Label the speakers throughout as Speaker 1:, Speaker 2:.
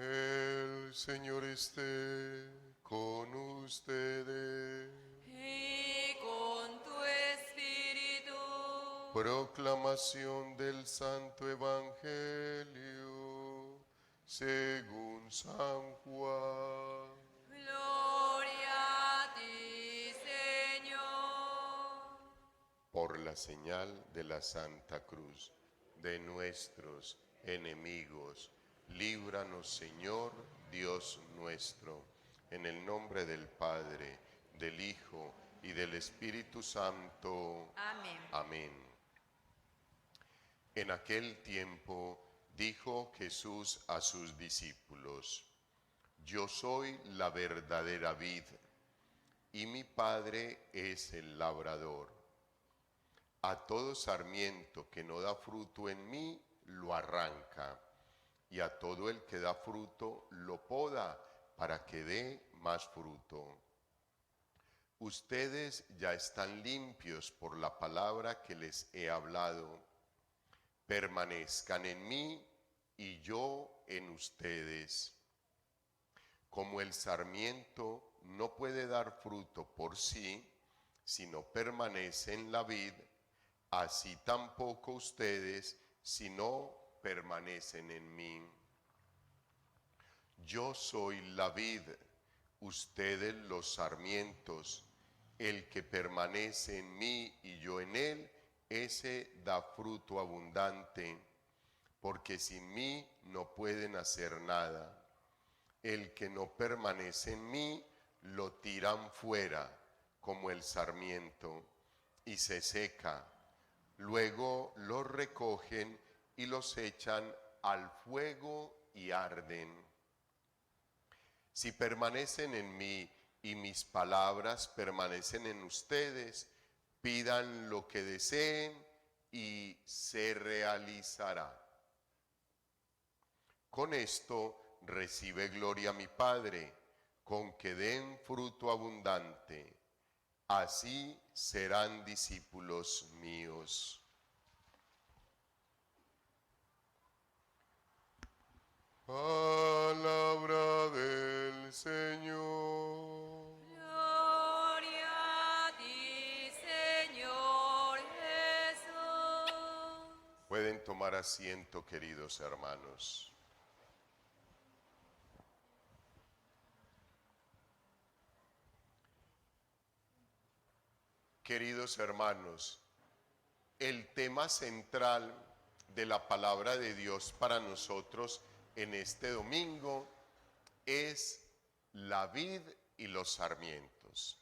Speaker 1: El Señor esté con ustedes.
Speaker 2: Y con tu espíritu.
Speaker 1: Proclamación del Santo Evangelio según San Juan.
Speaker 2: Gloria a ti, Señor.
Speaker 1: Por la señal de la Santa Cruz de nuestros enemigos, líbranos, Señor, Dios nuestro, en el nombre del Padre, del Hijo y del Espíritu Santo.
Speaker 2: Amén.
Speaker 1: Amén. En aquel tiempo dijo Jesús a sus discípulos: Yo soy la verdadera vid, y mi Padre es el labrador. A todo sarmiento que no da fruto en mí, lo arranca, y a todo el que da fruto, lo poda, para que dé más fruto. Ustedes ya están limpios por la palabra que les he hablado. Permanezcan en mí y yo en ustedes. Como el sarmiento no puede dar fruto por sí, si no permanece en la vid, así tampoco ustedes si no permanecen en mí. Yo soy la vid, ustedes los sarmientos. El que permanece en mí y yo en él, ese da fruto abundante, porque sin mí no pueden hacer nada. El que no permanece en mí, lo tiran fuera, como el sarmiento, y se seca. Luego los recogen y los echan al fuego y arden. Si permanecen en mí y mis palabras permanecen en ustedes, pidan lo que deseen y se realizará. Con esto recibe gloria mi Padre, con que den fruto abundante. Así serán discípulos míos. Palabra del Señor.
Speaker 2: Gloria a ti, Señor Jesús.
Speaker 1: Pueden tomar asiento, queridos hermanos. Queridos hermanos, el tema central de la palabra de Dios para nosotros en este domingo es la vid y los sarmientos.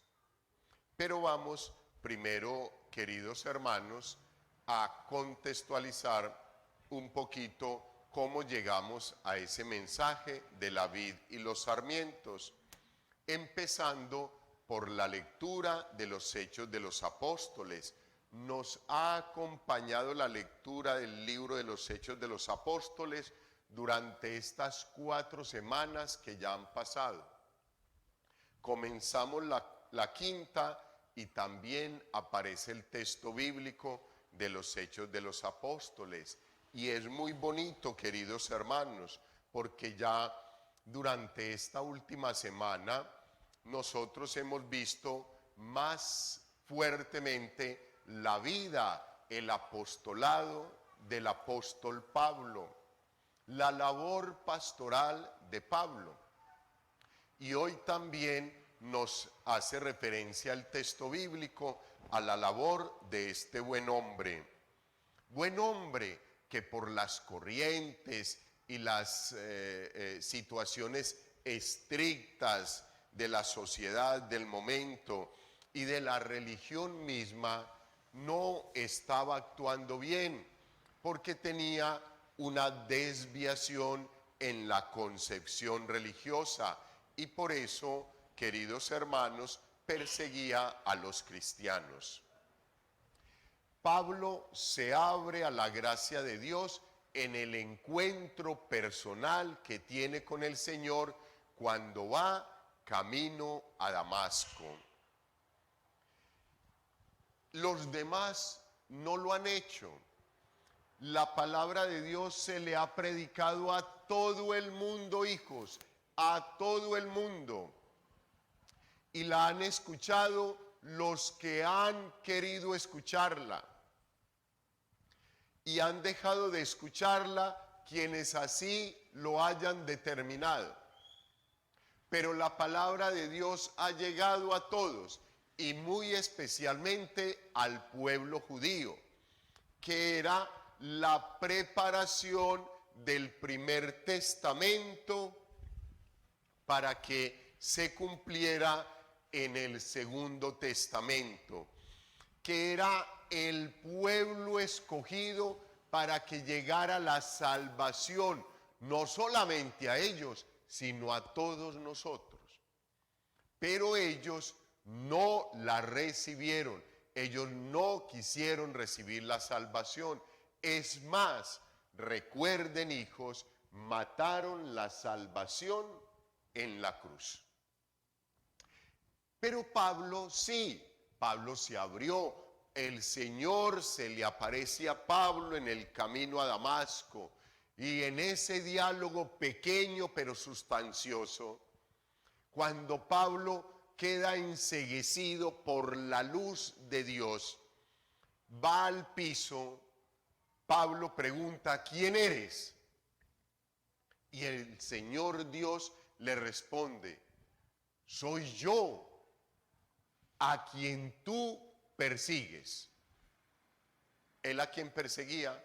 Speaker 1: Pero vamos primero, queridos hermanos, a contextualizar un poquito cómo llegamos a ese mensaje de la vid y los sarmientos, empezando por la lectura de los Hechos de los Apóstoles. Nos ha acompañado la lectura del libro de los Hechos de los Apóstoles durante estas 4 semanas que ya han pasado. Comenzamos la quinta y también aparece el texto bíblico de los Hechos de los Apóstoles. Y es muy bonito, queridos hermanos, porque ya durante esta última semana nosotros hemos visto más fuertemente la vida, el apostolado del apóstol Pablo, la labor pastoral de Pablo. Y hoy también nos hace referencia el texto bíblico a la labor de este buen hombre que por las corrientes y las situaciones estrictas de la sociedad del momento y de la religión misma no estaba actuando bien, porque tenía una desviación en la concepción religiosa y por eso, queridos hermanos, perseguía a los cristianos. Pablo se abre a la gracia de Dios en el encuentro personal que tiene con el Señor cuando va camino a Damasco. Los demás no lo han hecho. La palabra de Dios se le ha predicado a todo el mundo, hijos, a todo el mundo. Y la han escuchado los que han querido escucharla. Y han dejado de escucharla quienes así lo hayan determinado. Pero la palabra de Dios ha llegado a todos y muy especialmente al pueblo judío, que era la preparación del primer testamento para que se cumpliera en el segundo testamento, que era el pueblo escogido para que llegara la salvación, no solamente a ellos, sino a todos nosotros. Pero ellos no la recibieron, ellos no quisieron recibir la salvación. Es más, recuerden, hijos, mataron la salvación en la cruz. Pero Pablo sí, Pablo se abrió. El Señor se le aparece a Pablo en el camino a Damasco, y en ese diálogo pequeño pero sustancioso, cuando Pablo queda enceguecido por la luz de Dios, va al piso. Pablo pregunta: ¿quién eres? Y el Señor Dios le responde: soy yo, a quien tú persigues. Él a quien perseguía: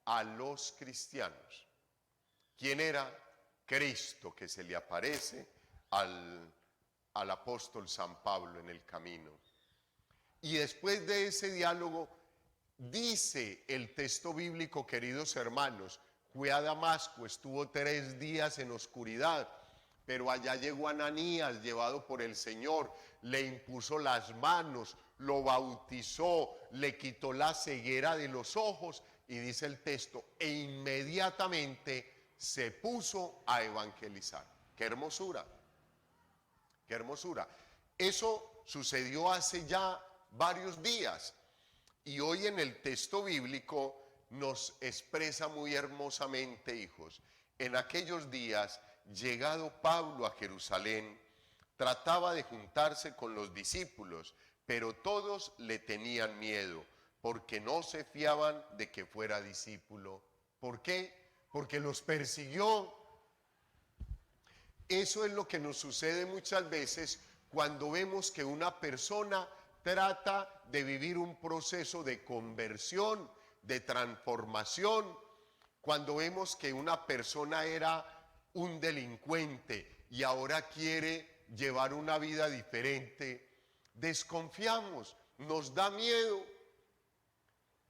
Speaker 1: a los cristianos. ¿Quién era? Cristo, que se le aparece al apóstol San Pablo en el camino. Y después de ese diálogo, dice el texto bíblico, queridos hermanos, fue a Damasco, estuvo 3 días en oscuridad, pero allá llegó Ananías, llevado por el Señor, le impuso las manos, lo bautizó, le quitó la ceguera de los ojos, y dice el texto, e inmediatamente se puso a evangelizar. ¡Qué hermosura! ¡Qué hermosura! Eso sucedió hace ya varios días, y hoy en el texto bíblico nos expresa muy hermosamente, hijos. En aquellos días, llegado Pablo a Jerusalén, trataba de juntarse con los discípulos, pero todos le tenían miedo, porque no se fiaban de que fuera discípulo. ¿Por qué? Porque los persiguió. Eso es lo que nos sucede muchas veces cuando vemos que una persona trata de vivir un proceso de conversión, de transformación. Cuando vemos que una persona era un delincuente y ahora quiere llevar una vida diferente, desconfiamos, nos da miedo.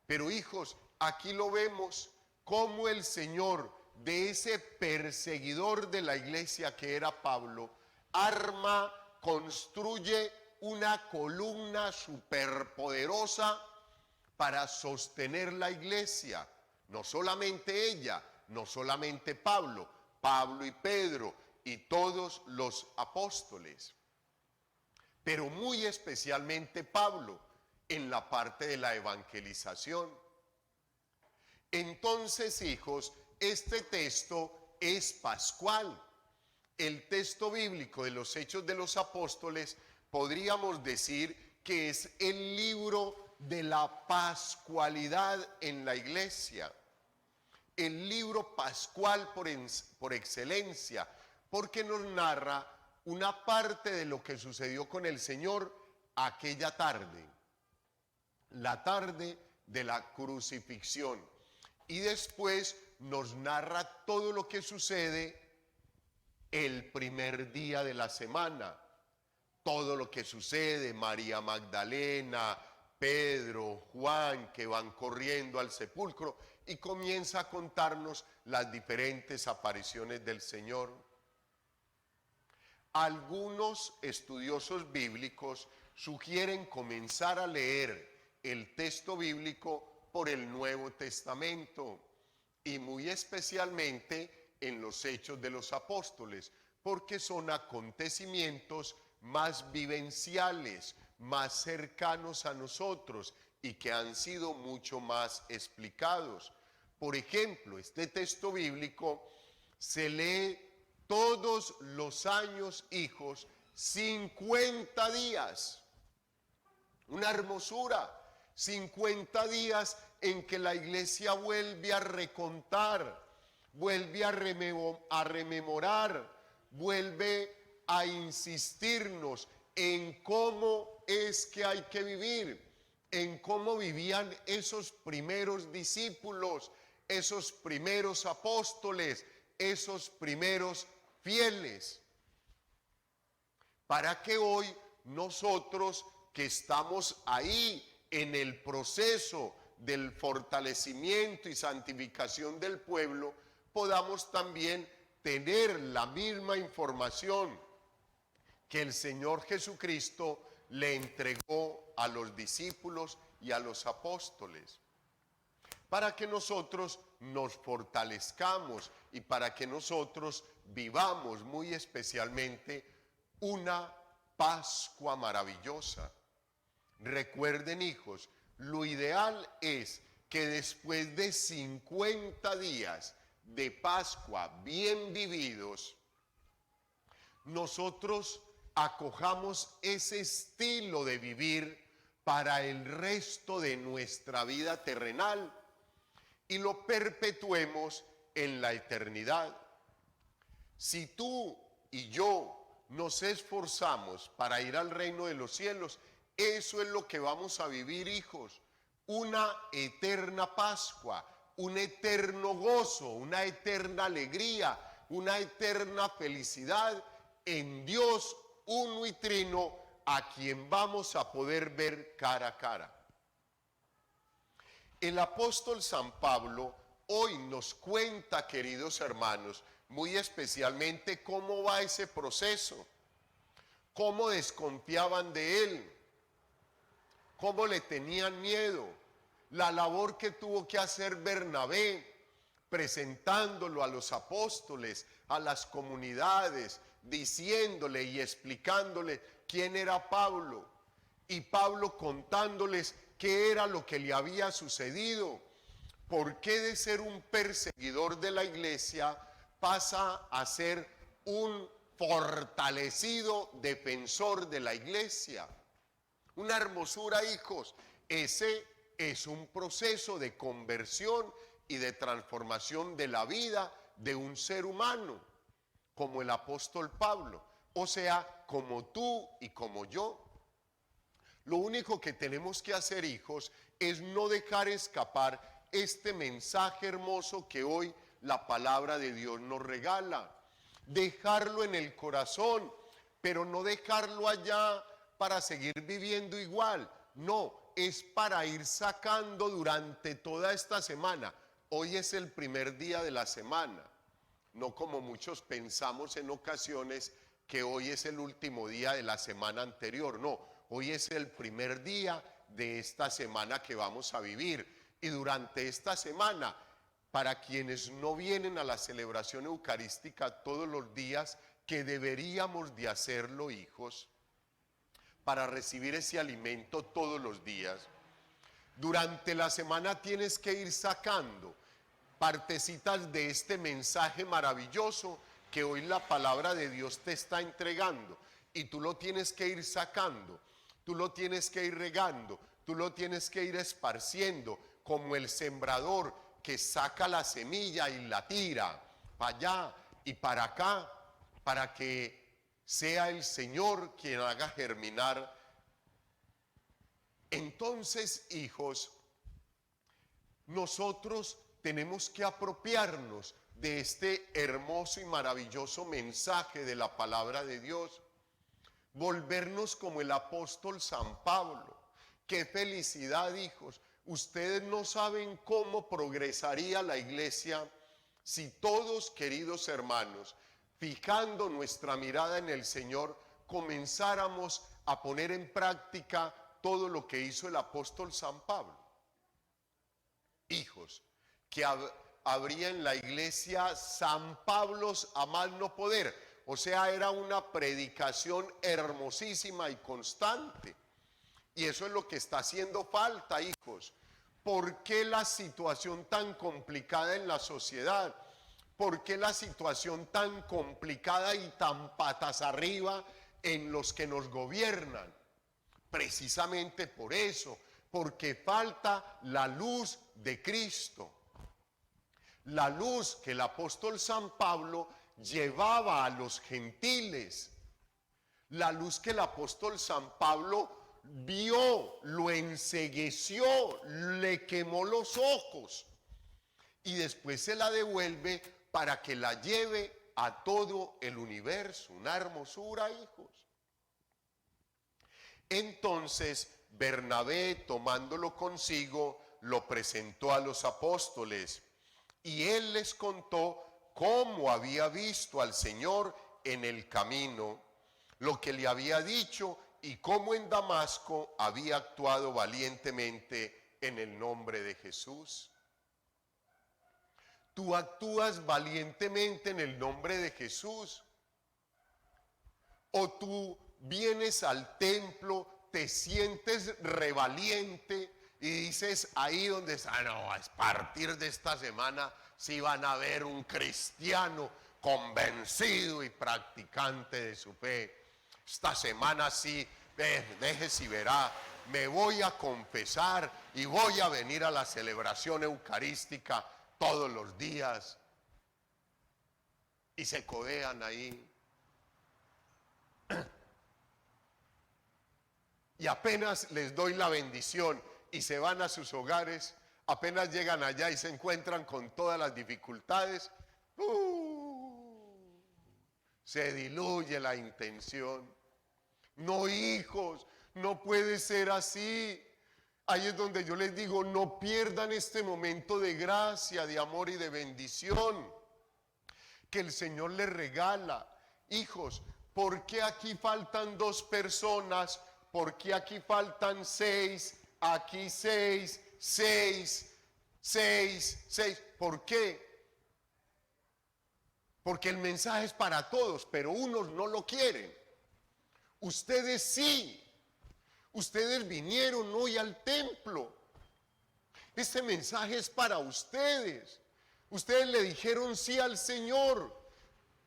Speaker 1: Pero hijos, aquí lo vemos, como el Señor, de ese perseguidor de la iglesia que era Pablo, arma, construye una columna superpoderosa para sostener la iglesia. No solamente ella, no solamente Pablo, Pablo y Pedro y todos los apóstoles, pero muy especialmente Pablo en la parte de la evangelización. Entonces, hijos, este texto es pascual. El texto bíblico de los Hechos de los Apóstoles podríamos decir que es el libro de la pascualidad en la iglesia. El libro pascual por excelencia, porque nos narra una parte de lo que sucedió con el Señor aquella tarde, la tarde de la crucifixión, y después nos narra todo lo que sucede el primer día de la semana, todo lo que sucede, María Magdalena, Pedro, Juan, que van corriendo al sepulcro, y comienza a contarnos las diferentes apariciones del Señor. Algunos estudiosos bíblicos sugieren comenzar a leer el texto bíblico por el Nuevo Testamento, y muy especialmente en los Hechos de los Apóstoles, porque son acontecimientos más vivenciales, más cercanos a nosotros y que han sido mucho más explicados. Por ejemplo, este texto bíblico se lee todos los años, hijos, 50 días. Una hermosura. 50 días en que la iglesia vuelve a recontar, vuelve a rememorar, vuelve a insistirnos en cómo es que hay que vivir, en cómo vivían esos primeros discípulos, esos primeros apóstoles, esos primeros fieles. Para que hoy nosotros que estamos ahí en el proceso del fortalecimiento y santificación del pueblo, podamos también tener la misma información que el Señor Jesucristo le entregó a los discípulos y a los apóstoles, para que nosotros nos fortalezcamos y para que nosotros vivamos muy especialmente una Pascua maravillosa. Recuerden, hijos, lo ideal es que después de 50 días de Pascua bien vividos, nosotros acojamos ese estilo de vivir para el resto de nuestra vida terrenal y lo perpetuemos en la eternidad. Si tú y yo nos esforzamos para ir al reino de los cielos, eso es lo que vamos a vivir, hijos. Una eterna Pascua, un eterno gozo, una eterna alegría, una eterna felicidad en Dios uno y trino, a quien vamos a poder ver cara a cara. El apóstol San Pablo hoy nos cuenta, queridos hermanos, muy especialmente cómo va ese proceso, cómo desconfiaban de él, cómo le tenían miedo, la labor que tuvo que hacer Bernabé, presentándolo a los apóstoles, a las comunidades, diciéndole y explicándole quién era Pablo, y Pablo contándoles qué era lo que le había sucedido, por qué de ser un perseguidor de la iglesia pasa a ser un fortalecido defensor de la iglesia. Una hermosura, hijos. Ese es un proceso de conversión y de transformación de la vida de un ser humano, como el apóstol Pablo, o sea, como tú y como yo. Lo único que tenemos que hacer, hijos, es no dejar escapar este mensaje hermoso que hoy la palabra de Dios nos regala. Dejarlo en el corazón, pero no dejarlo allá para seguir viviendo igual. No, es para ir sacando durante toda esta semana. Hoy es el primer día de la semana, no como muchos pensamos en ocasiones que hoy es el último día de la semana anterior. No, hoy es el primer día de esta semana que vamos a vivir. Y durante esta semana, para quienes no vienen a la celebración eucarística todos los días, que deberíamos de hacerlo, hijos, para recibir ese alimento todos los días, durante la semana tienes que ir sacando partecitas de este mensaje maravilloso que hoy la palabra de Dios te está entregando, y tú lo tienes que ir sacando, tú lo tienes que ir regando, tú lo tienes que ir esparciendo, como el sembrador que saca la semilla y la tira para allá y para acá, para que sea el Señor quien haga germinar. Entonces, hijos, nosotros tenemos que apropiarnos de este hermoso y maravilloso mensaje de la palabra de Dios, volvernos como el apóstol San Pablo. ¡Qué felicidad, hijos! Ustedes no saben cómo progresaría la iglesia si todos, queridos hermanos, fijando nuestra mirada en el Señor, comenzáramos a poner en práctica todo lo que hizo el apóstol San Pablo. Hijos, que habría en la iglesia San Pablos a más no poder. O sea, era una predicación hermosísima y constante. Y eso es lo que está haciendo falta, hijos. ¿Por qué la situación tan complicada en la sociedad? ¿Por qué la situación tan complicada y tan patas arriba en los que nos gobiernan? Precisamente por eso, porque falta la luz de Cristo. La luz que el apóstol San Pablo llevaba a los gentiles. La luz que el apóstol San Pablo vio, lo encegueció, le quemó los ojos y después se la devuelve para que la lleve a todo el universo. Una hermosura, hijos. Entonces Bernabé, tomándolo consigo, lo presentó a los apóstoles y él les contó cómo había visto al Señor en el camino, lo que le había dicho y cómo en Damasco había actuado valientemente en el nombre de Jesús. Tú actúas valientemente en el nombre de Jesús, o tú vienes al templo, te sientes revaliente y dices ahí donde está, no, a partir de esta semana sí van a ver un cristiano convencido y practicante de su fe. Esta semana sí, deje si verá, me voy a confesar y voy a venir a la celebración eucarística todos los días. Y se codean ahí. Y apenas les doy la bendición y se van a sus hogares, apenas llegan allá y se encuentran con todas las dificultades, se diluye la intención. No, hijos, no puede ser así. Ahí es donde yo les digo, no pierdan este momento de gracia, de amor y de bendición que el Señor les regala. Hijos, ¿por qué aquí faltan 2 personas? ¿Por qué aquí faltan 6? Aquí 6, 6, 6, 6. ¿Por qué? Porque el mensaje es para todos, pero unos no lo quieren. Ustedes sí. Ustedes vinieron hoy al templo. Este mensaje es para ustedes. Ustedes le dijeron sí al Señor.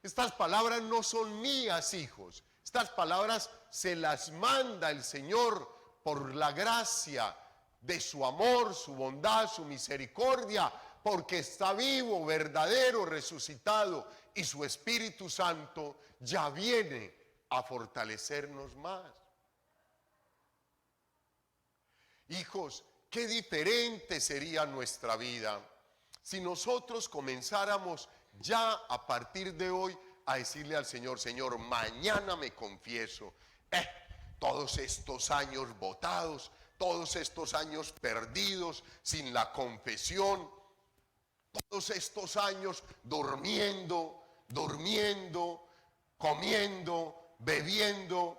Speaker 1: Estas palabras no son mías, hijos. Estas palabras se las manda el Señor por la gracia de su amor, su bondad, su misericordia, porque está vivo, verdadero, resucitado, y su Espíritu Santo ya viene a fortalecernos más. Hijos, qué diferente sería nuestra vida si nosotros comenzáramos ya a partir de hoy a decirle al Señor, Señor, mañana me confieso. Todos estos años botados, todos estos años perdidos sin la confesión, todos estos años durmiendo, comiendo, bebiendo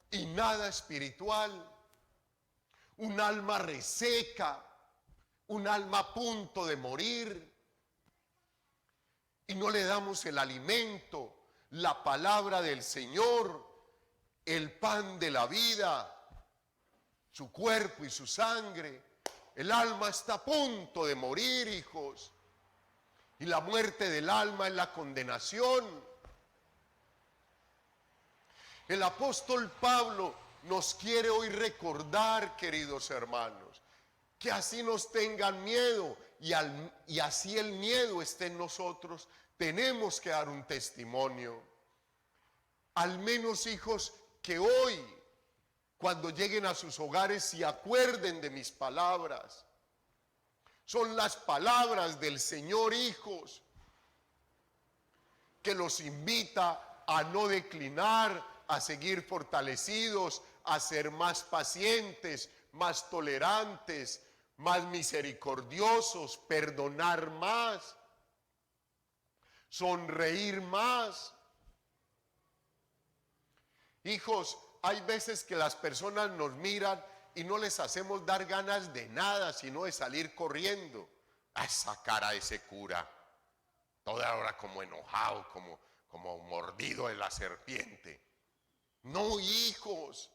Speaker 1: y nada espiritual. Un alma reseca, un alma a punto de morir. Y no le damos el alimento, la palabra del Señor, el pan de la vida, su cuerpo y su sangre. El alma está a punto de morir, hijos. Y la muerte del alma es la condenación. El apóstol Pablo nos quiere hoy recordar, queridos hermanos, que así nos tengan miedo y así el miedo esté en nosotros, tenemos que dar un testimonio. Al menos, hijos, que hoy, cuando lleguen a sus hogares, se acuerden de mis palabras. Son las palabras del Señor, hijos, que los invita a no declinar, a seguir fortalecidos, a ser más pacientes, más tolerantes, más misericordiosos, perdonar más, sonreír más. Hijos, hay veces que las personas nos miran y no les hacemos dar ganas de nada, sino de salir corriendo. A esa cara de ese cura, toda hora como enojado, como mordido de la serpiente. No, hijos,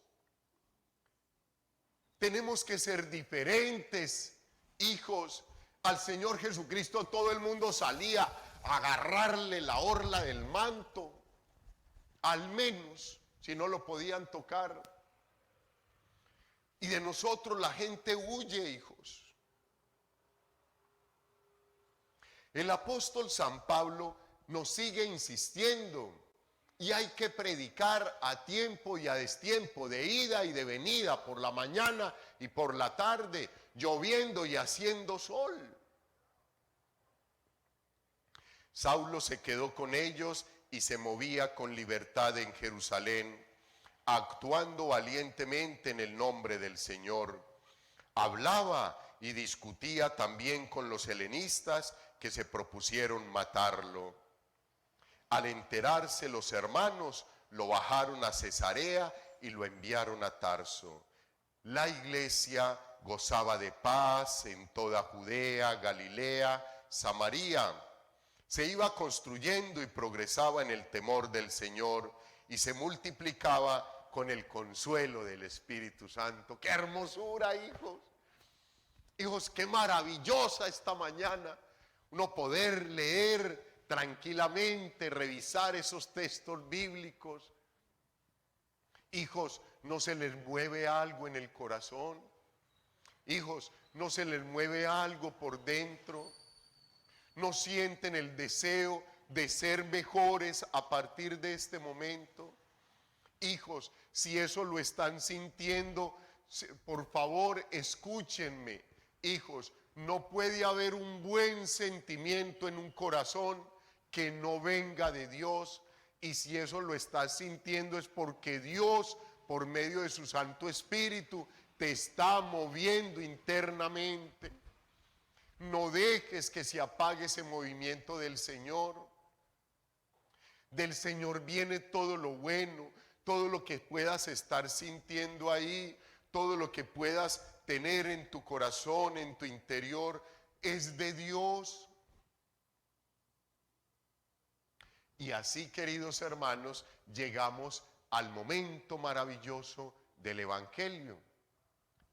Speaker 1: tenemos que ser diferentes, hijos. Al Señor Jesucristo todo el mundo salía agarrarle la orla del manto, al menos, si no lo podían tocar. Y de nosotros la gente huye, hijos. El apóstol San Pablo nos sigue insistiendo y hay que predicar a tiempo y a destiempo, de ida y de venida, por la mañana y por la tarde, lloviendo y haciendo sol. Saulo se quedó con ellos y se movía con libertad en Jerusalén, actuando valientemente en el nombre del Señor. Hablaba y discutía también con los helenistas que se propusieron matarlo. Al enterarse los hermanos, lo bajaron a Cesarea y lo enviaron a Tarso. La iglesia gozaba de paz en toda Judea, Galilea, Samaria. Se iba construyendo y progresaba en el temor del Señor y se multiplicaba con el consuelo del Espíritu Santo. ¡Qué hermosura, hijos! Hijos, qué maravillosa esta mañana uno poder leer tranquilamente, revisar esos textos bíblicos. Hijos, ¿no se les mueve algo en el corazón? Hijos, ¿no se les mueve algo por dentro? ¿No sienten el deseo de ser mejores a partir de este momento? Hijos, si eso lo están sintiendo, por favor, escúchenme. Hijos, no puede haber un buen sentimiento en un corazón que no venga de Dios. Y si eso lo estás sintiendo es porque Dios, por medio de su Santo Espíritu, te está moviendo internamente. No dejes que se apague ese movimiento del Señor. Del Señor viene todo lo bueno, todo lo que puedas estar sintiendo ahí, todo lo que puedas tener en tu corazón, en tu interior, es de Dios. Y así, queridos hermanos, llegamos al momento maravilloso del Evangelio.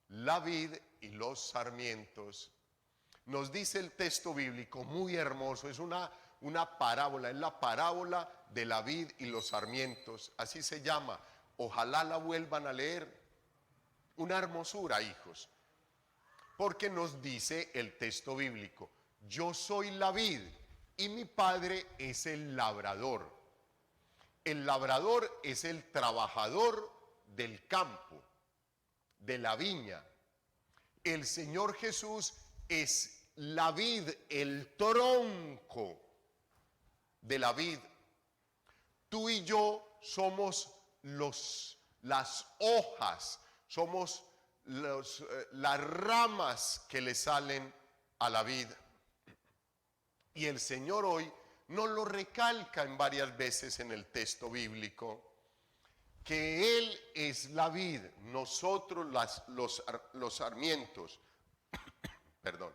Speaker 1: La vid y los sarmientos. Nos dice el texto bíblico, muy hermoso, es una parábola, es la parábola de la vid y los sarmientos, así se llama. Ojalá la vuelvan a leer. Una hermosura, hijos, porque nos dice el texto bíblico, yo soy la vid y mi padre es el labrador. El labrador es el trabajador del campo, de la viña. El Señor Jesús es la vid, el tronco de la vid. Tú y yo somos las hojas, somos las ramas que le salen a la vid. Y el Señor hoy nos lo recalca en varias veces en el texto bíblico, que Él es la vid, nosotros los sarmientos. Perdón.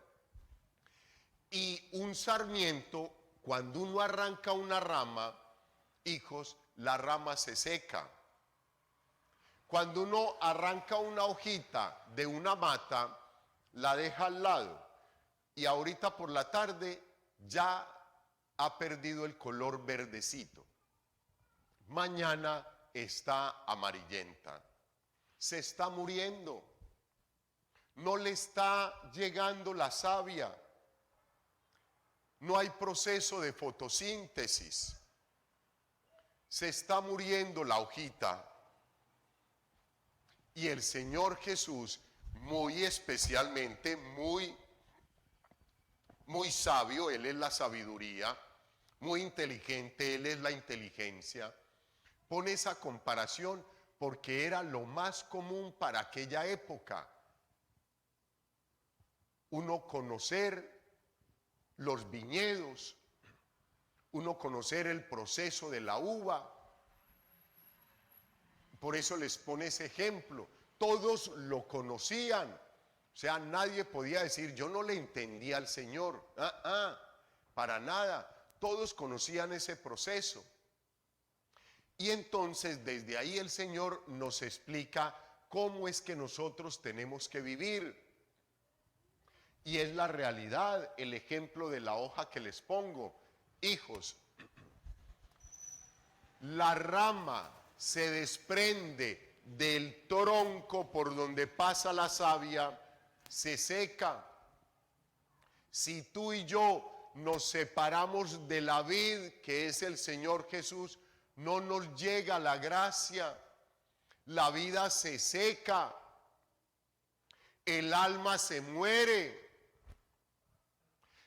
Speaker 1: Y un sarmiento, cuando uno arranca una rama, hijos, la rama se seca. Cuando uno arranca una hojita de una mata, la deja al lado y ahorita por la tarde ya ha perdido el color verdecito. Mañana está amarillenta. Se está muriendo. No le está llegando la savia. No hay proceso de fotosíntesis. Se está muriendo la hojita. Y el Señor Jesús, muy especialmente, muy sabio, Él es la sabiduría, muy inteligente, Él es la inteligencia, pone esa comparación porque era lo más común para aquella época. Uno conocer los viñedos, uno conocer el proceso de la uva. Por eso les pone ese ejemplo. Todos lo conocían. O sea, nadie podía decir, yo no le entendía al Señor. Para nada. Todos conocían ese proceso. Y entonces desde ahí el Señor nos explica cómo es que nosotros tenemos que vivir. Y es la realidad, el ejemplo de la hoja que les pongo. Hijos, la rama se desprende del tronco por donde pasa la savia, se seca. Si tú y yo nos separamos de la vid, que es el Señor Jesús, no nos llega la gracia, la vida se seca, el alma se muere.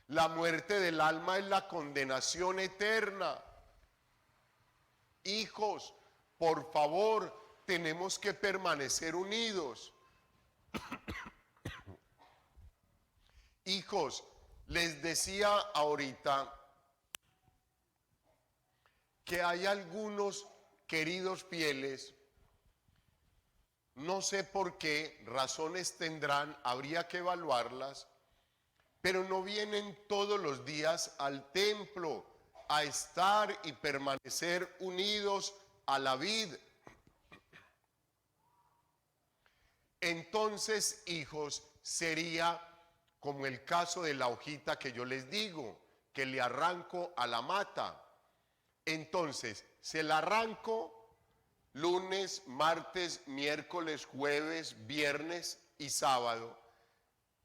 Speaker 1: La muerte del alma es la condenación eterna. Hijos, por favor, tenemos que permanecer unidos. Hijos, les decía ahorita que hay algunos queridos fieles, no sé por qué, razones tendrán, habría que evaluarlas, pero no vienen todos los días al templo a estar y permanecer unidos a la vid. Entonces, hijos, sería como el caso de la hojita que yo les digo, que le arranco a la mata. Entonces, se la arranco lunes, martes, miércoles, jueves, viernes y sábado.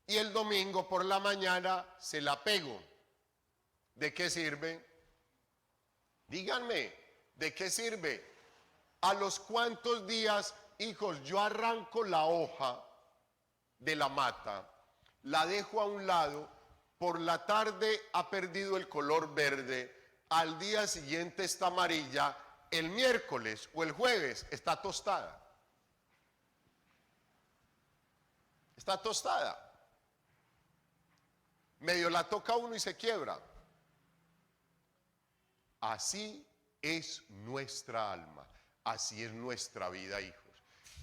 Speaker 1: Y el domingo por la mañana se la pego. ¿De qué sirve? Díganme, ¿de qué sirve? ¿A los cuántos días, hijos, yo arranco la hoja de la mata, la dejo a un lado, por la tarde ha perdido el color verde, al día siguiente está amarilla, el miércoles o el jueves está tostada? Está tostada. Medio la toca uno y se quiebra. Así es nuestra alma, así es nuestra vida, hijos.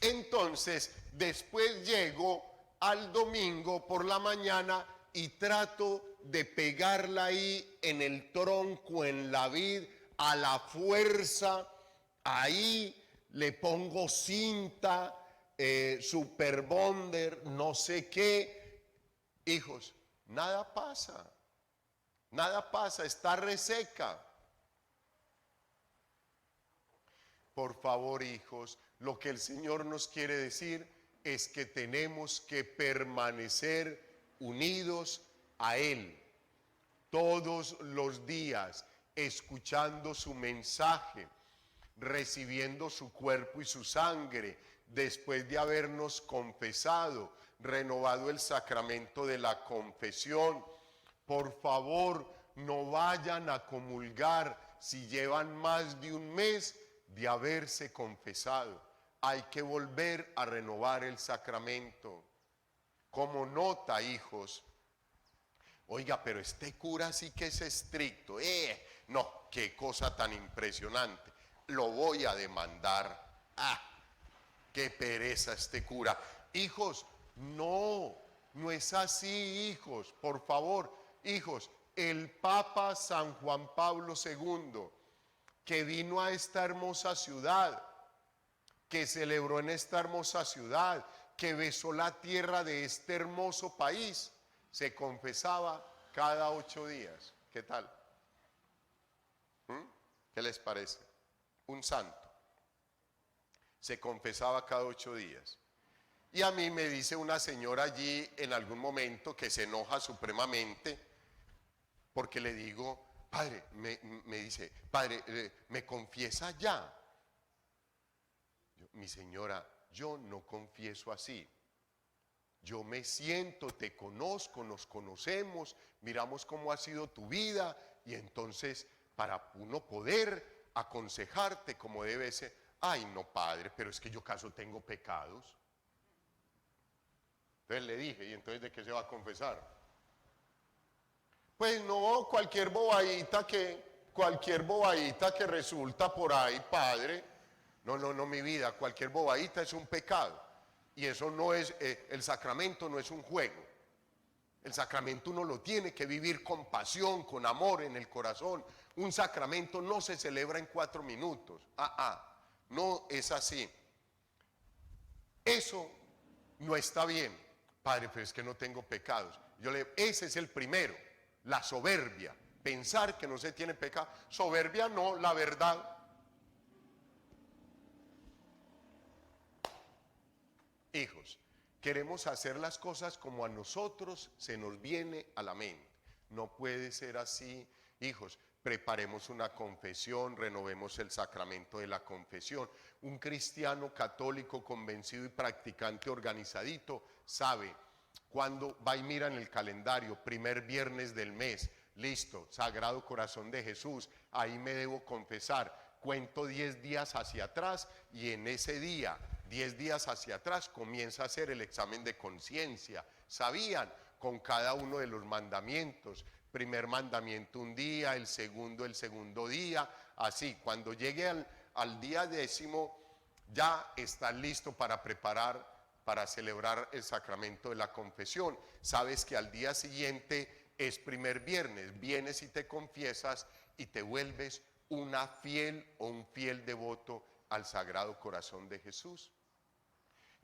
Speaker 1: Entonces, después llego al domingo por la mañana y trato de pegarla ahí en el tronco, en la vid, a la fuerza. Ahí le pongo cinta, super bonder, no sé qué. Hijos, nada pasa, está reseca. Por favor, hijos, lo que el Señor nos quiere decir es que tenemos que permanecer unidos a Él todos los días, escuchando su mensaje, recibiendo su cuerpo y su sangre, después de habernos confesado, renovado el sacramento de la confesión. Por favor, no vayan a comulgar si llevan más de un mes de haberse confesado. Hay que volver a renovar el sacramento. Como nota, hijos, oiga, pero este cura sí que es estricto. No, qué cosa tan impresionante. Lo voy a demandar. Qué pereza este cura. Hijos, no es así, hijos. Por favor, hijos, el Papa San Juan Pablo II, que vino a esta hermosa ciudad, que celebró en esta hermosa ciudad, que besó la tierra de este hermoso país, se confesaba cada 8 días. ¿Qué tal? ¿Qué les parece? Un santo. Se confesaba cada 8 días. Y a mí me dice una señora allí en algún momento que se enoja supremamente porque le digo, padre, me dice, padre, ¿me confiesa ya? Mi señora, yo no confieso así. Yo me siento, te conozco, nos conocemos, miramos cómo ha sido tu vida y entonces para uno poder aconsejarte como debe ser. Ay, no, padre, pero es que yo acaso tengo pecados. Entonces le dije, ¿y entonces de qué se va a confesar? Pues no, cualquier bobadita que resulta por ahí, padre. No, mi vida, cualquier bobadita es un pecado. Y eso no es, el sacramento no es un juego. El sacramento uno lo tiene que vivir con pasión, con amor en el corazón. Un sacramento no se celebra en 4 minutos. No es así. Eso no está bien. Padre, pero es que no tengo pecados. Ese es el primero, la soberbia. pensar que no se tiene pecado. Soberbia no, la verdad. Hijos, queremos hacer las cosas como a nosotros se nos viene a la mente. No puede ser así, hijos. Preparemos una confesión, renovemos el sacramento de la confesión. Un cristiano católico convencido y practicante organizadito sabe cuando va y mira en el calendario, primer viernes del mes, listo, Sagrado Corazón de Jesús, ahí me debo confesar. Cuento 10 días hacia atrás y en ese día, 10 días hacia atrás, comienza a hacer el examen de conciencia. ¿Sabían? Con cada uno de los mandamientos. Primer mandamiento un día, el segundo día, así. Cuando llegue al día 10, ya está listo para preparar, para celebrar el sacramento de la confesión. Sabes que al día siguiente es primer viernes, vienes y te confiesas y te vuelves una fiel o un fiel devoto al Sagrado Corazón de Jesús.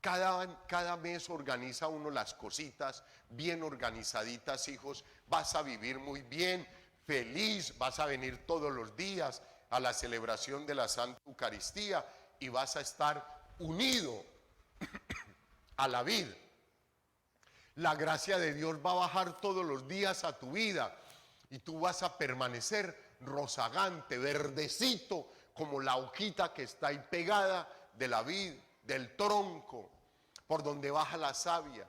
Speaker 1: Cada mes organiza uno las cositas bien organizaditas, hijos. Vas a vivir muy bien, feliz, vas a venir todos los días a la celebración de la Santa Eucaristía y vas a estar unido a la vid. La gracia de Dios va a bajar todos los días a tu vida y tú vas a permanecer rozagante, verdecito, como la hojita que está ahí pegada de la vid, del tronco, por donde baja la savia.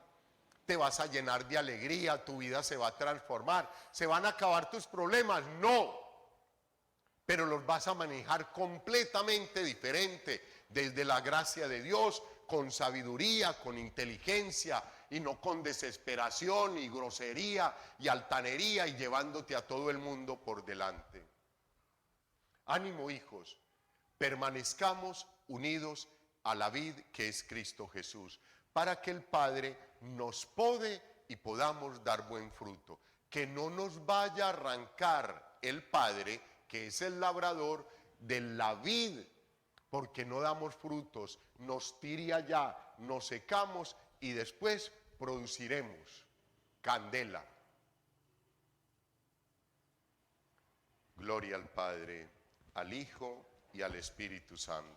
Speaker 1: Te vas a llenar de alegría, tu vida se va a transformar. ¿Se van a acabar tus problemas? No, pero los vas a manejar completamente diferente, desde la gracia de Dios, con sabiduría, con inteligencia, y no con desesperación y grosería y altanería y llevándote a todo el mundo por delante. Ánimo, hijos, permanezcamos unidos a la vid que es Cristo Jesús, para que el Padre nos pode y podamos dar buen fruto. Que no nos vaya a arrancar el Padre, que es el labrador, de la vid, porque no damos frutos, nos tire allá, nos secamos y después produciremos candela. Gloria al Padre, al Hijo y al Espíritu Santo.